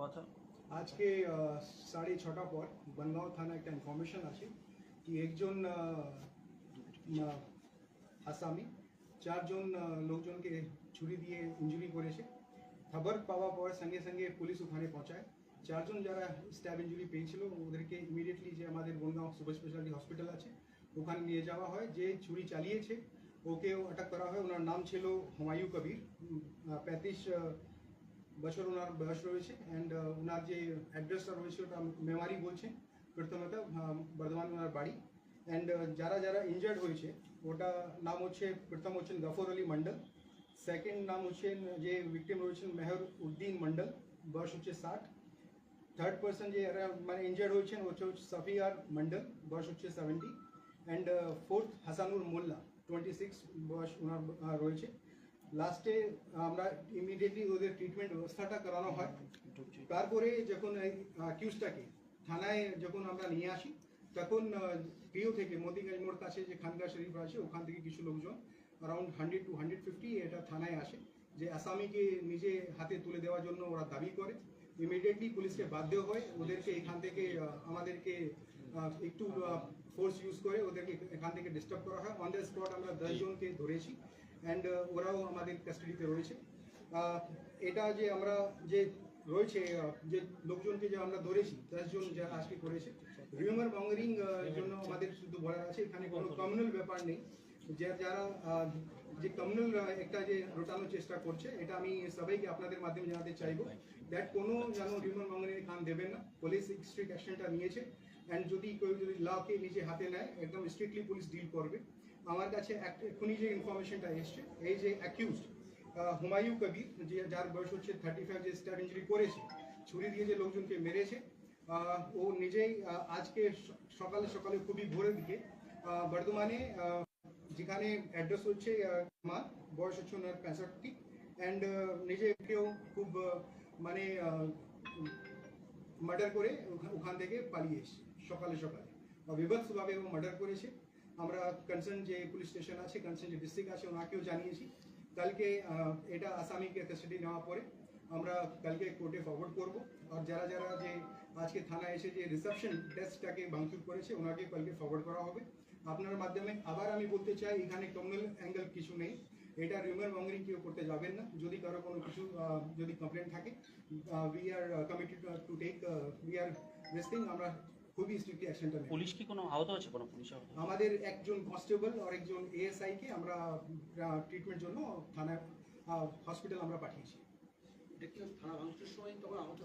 কথা? আজকে 6:30 পর বনগাঁও থানা একটা ইনফরমেশন আছে কি একজন আসামি 4 জন লোকজনকে ছুরি দিয়ে ইঞ্জুরি করেছে। খবর পাওয়ার পর সঙ্গে সঙ্গে পুলিশ ওখানে পৌঁছায়। 4 জন যারা স্ট্যাব ইঞ্জুরি পেয়েছিল ওদেরকে ইমিডিয়েটলি যে আমাদের বনগাঁও সুপার স্পেশালিটি হসপিটাল আছে ওখানে নিয়ে যাওয়া হয়। যে ছুরি চালিয়েছে ওকেও আটক করা হয়। ওনার নাম ছিল হুমায়ুন কবির, 35 বছর ওনার বয়স রয়েছে। অ্যান্ড ওনার যে অ্যাড্রেসটা রয়েছে ওটা মেমারি বলছেন, প্রথমত বর্ধমান ওনার বাড়ি। অ্যান্ড যারা যারা ইনজার্ড হয়েছে ওটা নাম হচ্ছে, প্রথম হচ্ছেন গফর আলী মন্ডল, সেকেন্ড নাম হচ্ছেন যে ভিকটিম রয়েছেন মেহর উদ্দিন মন্ডল, বয়স হচ্ছে 60। থার্ড পার্সন যে মানে ইনজার্ড হয়েছেন হচ্ছে সফিয়ার মন্ডল, বয়স হচ্ছে 70। অ্যান্ড ফোর্থ হাসানুর মোল্লা, 26 বয়স ওনার রয়েছে। লাস্টে আমরা ইমিডিয়েটলি ওদের ট্রিটমেন্ট ব্যবস্থাটা করানো হয়। তারপরে যখন এই অ্যাকিউজটাকে থানায় যখন আমরা নিয়ে আসি তখন পিও থেকে মোদিগঞ্জ মোড় কাছে যে খানকা শরীফ আছে ওখান থেকে কিছু লোকজন অ্যারাউন্ড 100 to 150 এটা থানায় আসে যে আসামিকে নিজে হাতে তুলে দেওয়ার জন্য ওরা দাবি করে। ইমিডিয়েটলি পুলিশকে বাধ্য হয় ওদেরকে এখান থেকে আমাদেরকে একটু ফোর্স ইউজ করে ওদেরকে এখান থেকে ডিস্টার্ব করা হয়। অন দ্য স্পট আমরা 10 জনকে ধরেছি অ্যান্ড ওরাও আমাদের কাস্টাডিতে রয়েছে। এটা যে আমরা যে রয়েছে যে লোকজনকে যে আমরা ধরেছি 10 জন যারা আজকে করেছে রিউমার মঙ্গারিং জন্য আমাদের শুধু বলার আছে এখানে কোনো কমিউনাল ব্যাপার নেই। যারা যে কমিউনাল একটা যে রোটানোর চেষ্টা করছে এটা আমি সবাইকে আপনাদের মাধ্যমে জানাতে চাইবো দ্যাট কোনো যেন রিউমার মঙ্গারিং কান দেবেন না। পুলিশ স্ট্রিক্ট অ্যাকশনটা নিয়েছে অ্যান্ড যদি কেউ যদি লকে নিজে হাতে নেয় একদম স্ট্রিক্টলি পুলিশ ডিল করবে। আমার কাছে এখনই যে ইনফরমেশনটা এসছে এই যে অ্যাকিউজড হুমায়ুন কবির যে যার বয়স হচ্ছে 35, যে স্ট্যাব ইঞ্জুরি করেছে, ছুরি দিয়ে যে লোকজনকে মেরেছে, ও নিজেই আজকে সকালে সকালে খুবই ভোরের দিকে বর্ধমানে যেখানে অ্যাড্রেস হচ্ছে মা, বয়স হচ্ছে ওনার 65, অ্যান্ড নিজেকেও খুব মানে মার্ডার করে ওখান থেকে পালিয়ে এসে সকালে সকালে বিভৎসভাবে ও মার্ডার করেছে। আমরা কনসার্ন যে পুলিশ স্টেশন আছে, কনসার্ন যে ডিস্ট্রিক্ট আছে ওনাকেও জানিয়েছি। কালকে এটা আসামিকে কাস্টাডি নেওয়ার পরে আমরা কালকে কোর্টে ফরওয়ার্ড করব। আর যারা যারা যে আজকে থানায় এসে যে রিসেপশন ডেস্কটাকে ভাঙচুর করেছে ওনাকে কালকে ফরওয়ার্ড করা হবে। আপনার মাধ্যমে আবার আমি বলতে চাই এখানে কমিউনাল অ্যাঙ্গেল কিছু নেই, এটা রিউমার মঙ্গারিং কেউ করতে যাবেন না। যদি কারো কোনো কিছু যদি কমপ্লেন থাকে we are committed to take we are resting, আমরা খুবই স্ট্রিক্টলি অ্যাকশনটা নেব। পুলিশ কি কোনো আহত আছে? কোনো পুলিশ আহত? আমাদের একজন কনস্টেবল আর একজন এএসআই কে আমরা ট্রিটমেন্ট জন্য থানায় হসপিটাল আমরা পাঠিয়েছি। থানা ভাঙচুর সময় তখন আহত